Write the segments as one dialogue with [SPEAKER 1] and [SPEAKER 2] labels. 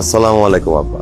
[SPEAKER 1] আসসালামু আলাইকুম আব্বা।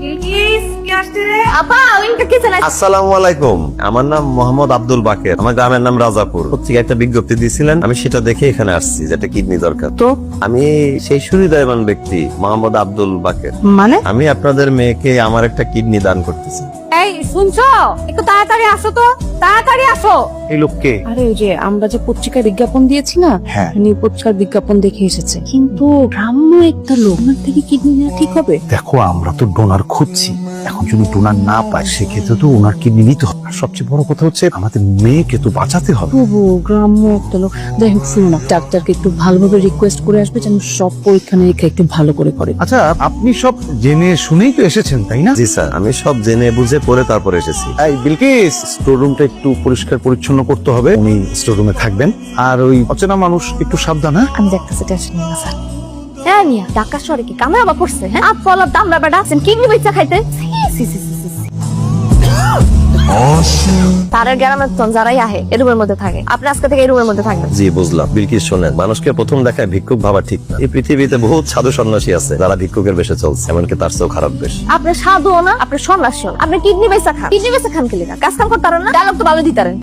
[SPEAKER 2] আপা ওইটা কি জানা?
[SPEAKER 1] আসসালামু আলাইকুম, আমার নাম মোহাম্মদ আব্দুল বাকের, আমার গ্রামের নাম রাজাপুর। পত্রিকায় একটা বিজ্ঞপ্তি দিয়েছিলেন, আমি সেটা দেখে এখানে আসছি, যেটা কিডনি দরকার।
[SPEAKER 2] তো
[SPEAKER 1] আমি সেই সুবিধাবান ব্যক্তি মোহাম্মদ আব্দুল বাকের।
[SPEAKER 2] মানে
[SPEAKER 1] আমি আপনাদের মেয়েকে আমার একটা কিডনি দান করতেছি।
[SPEAKER 2] এই শুনছো, একটু তাড়াতাড়ি আসো তো, তাড়াতাড়ি আসো।
[SPEAKER 3] এই লোককে
[SPEAKER 4] আরে ওই যে আমরা যে পত্রিকায় বিজ্ঞাপন দিয়েছি না,
[SPEAKER 3] হ্যাঁ।
[SPEAKER 4] উনি পত্রিকার বিজ্ঞাপন দেখে এসেছে, কিন্তু গ্রাম্য একটা লোক, ওনার থেকে কিডনি নেওয়া ঠিক হবে?
[SPEAKER 3] দেখো, আমরা তো ডোনার খুঁজছি, এখন যদি ডোনার না পাই সেক্ষেত্রে তো ওনার কিডনি নিতে হবে। আর সবচেয়ে বড় কথা হচ্ছে আমাদের মেয়েকে তো বাঁচাতে হবে।
[SPEAKER 4] তবু গ্রাম্য একটা লোক, যাই হোক শুনো না, ডাক্তারকে একটু ভালোভাবে রিকোয়েস্ট করে আসবে যেন সব পরীক্ষা নিরীক্ষা একটু ভালো করে করে।
[SPEAKER 3] আচ্ছা, আপনি সব জেনে শুনেই তো এসেছেন, তাই না?
[SPEAKER 1] জি স্যার, আমি সব জেনে বুঝে পরে তারপর এসেছি।
[SPEAKER 3] এই বিলকিস, স্টোর রুমটা একটু পরিষ্কার পরিচ্ছন্ন করতে হবে। উনি স্টোর রুমে থাকবেন, আর ওই অচেনা মানুষ একটু সাবধান। হ্যাঁ,
[SPEAKER 4] আমি দেখতেছি, টেনশন নিও না স্যার।
[SPEAKER 2] হ্যাঁ মিয়া, ঢাকা শহরে কি কামে আবার পড়ছে? হ্যাঁ, আপ ফলার দামরা বেটা আছেন কিডনি বেচা খাইতে। সি সি সি সি সি। তারের গ্রামের তন যারাই আহে এই রুমের মধ্যে থাকে, আপনি আজকে থেকে এই রুমের মধ্যে থাকবেন।
[SPEAKER 1] জি বুঝলাম। বিলকিস শোনেন, মানুষকে প্রথম দেখায় ভিক্ষুক ভাবা ঠিক না। এই পৃথিবীতে বহুত সাধু সন্ন্যাসী আছে যারা ভিক্ষুকের বেশে চলছে, এমনকি তার চেয়েও খারাপ বেশ।
[SPEAKER 2] আপনি সাধুও না, আপনি সন্ন্যাসীও না, আপনি কিডনি বেচা খান। কিডনি বেচা খান কেলে না, কাজ কাম করতে পারেন না, ডায়লগ তো ভালো দিতারেন।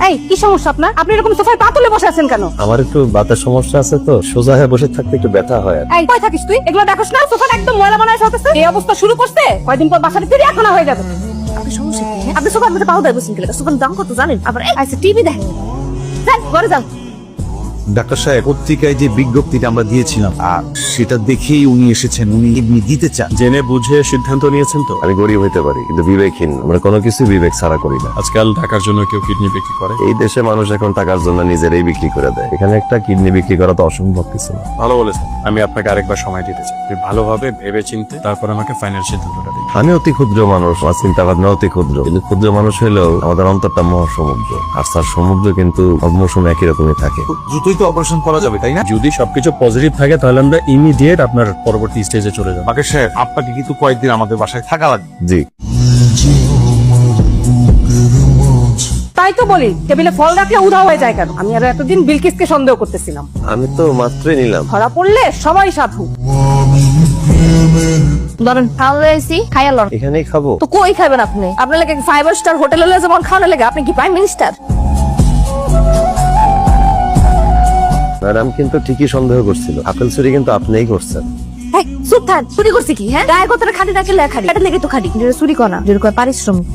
[SPEAKER 5] এই কি সমস্যা আপনার? আপনি এরকম সোফায় পা তুলে বসে আছেন কেন?
[SPEAKER 1] আমার একটু বাতের সমস্যা আছে, তো সোজা হয়ে বসে থাকতে একটু ব্যথা হয়।
[SPEAKER 5] এই কই থাকিস তুই? এগুলো দেখোস না, সোফাটা একদম ময়লা বানায় ফেলতেছে। এই অবস্থা শুরু করছে, কয়দিন পর বাসাতে চিড়িয়াখানা হয়ে যাবে।
[SPEAKER 2] আপনি সমস্যা কি? হ্যাঁ? আপনি সোফার মধ্যে পাও দেয় বসেন কেলে? সোফার দাম কত জানেন? আবার আচ্ছা টিভি দেখেন, যান ঘরে যান।
[SPEAKER 3] ডাক্তার সাহেব, পত্রিকায় যে বিজ্ঞপ্তিটা আমরা দিয়েছিলাম আর সেটা দেখেই উনি এসেছেন, উনি কিডনি দিতে চান।
[SPEAKER 6] জেনে বুঝে সিদ্ধান্ত নিয়েছেন তো?
[SPEAKER 1] আমি গরিব হইতে পারি, কিন্তু বিবেকহীন। আমরা কোনো কিছু বিবেক ছাড়া করি না।
[SPEAKER 6] আজকাল টাকার জন্য কেউ কিডনি বিক্রি করে?
[SPEAKER 1] এই দেশে মানুষ এখন টাকার জন্য নিজেরাই বিক্রি করে দেয়। এখানে একটা কিডনি বিক্রি করা তো অসম্ভব কিছু না।
[SPEAKER 6] ভালো বলেছেন, আমি আপনাকে আরেকবার সময় দিতে চাই। আপনি ভালোভাবে ভেবে চিনতে তারপর আমাকে ফাইনাল সিদ্ধান্তটা দিন।
[SPEAKER 1] আমি অতি ক্ষুদ্র মানুষ, আমার চিন্তা ভাবনা অতি ক্ষুদ্র, কিন্তু ক্ষুদ্র মানুষ হলেও আমাদের অন্তরটা মহাসমুদ্র। আর তার সমুদ্র কিন্তু মৌসুম একই রকমই থাকে।
[SPEAKER 3] দ্রুতই তো অপারেশন করা যাবে, তাই না?
[SPEAKER 6] যদি সবকিছু পজিটিভ থাকে তাহলে আমরা ইমিডিয়েট আপনার পরবর্তী স্টেজে চলে যাব।
[SPEAKER 3] বাকের সাহেব, আপনাকে কিন্তু কয়েকদিন আমাদের বাসায় থাকা লাগবে।
[SPEAKER 1] জি।
[SPEAKER 5] তাই তো বলি, টেবিলে ফল রাখলে উধাও হয়ে যায় কেন? আমি আর এতদিন বিলকিসকে সন্দেহ করতেছিলাম।
[SPEAKER 1] আমি তো মাত্রই নিলাম।
[SPEAKER 5] ধরা পড়লে সবাই সাধু।
[SPEAKER 2] ধরেন খাওয়া এসি খাইয়া লড়।
[SPEAKER 1] এখানেই খাবো?
[SPEAKER 2] তো কই খাবেন আপনি? আপনার লাগে 5 স্টার হোটেলে লয়ে যেমন খাওয়ানো লাগে, আপনি কি প্রাইম মিনিস্টার?
[SPEAKER 1] ম্যাডাম কিন্তু ঠিকই সন্দেহ করছিল, আপেল চুরি কিন্তু আপনিই করছেন।
[SPEAKER 2] এই চুপ থাক, চুরি করছে কি? হ্যাঁ, গায়ের কথাটা খাটি থাকে লেখারি, এটা লেগে তো খাটি। যেটা চুরি করা, যেটা কয় পারিশ্রমিক।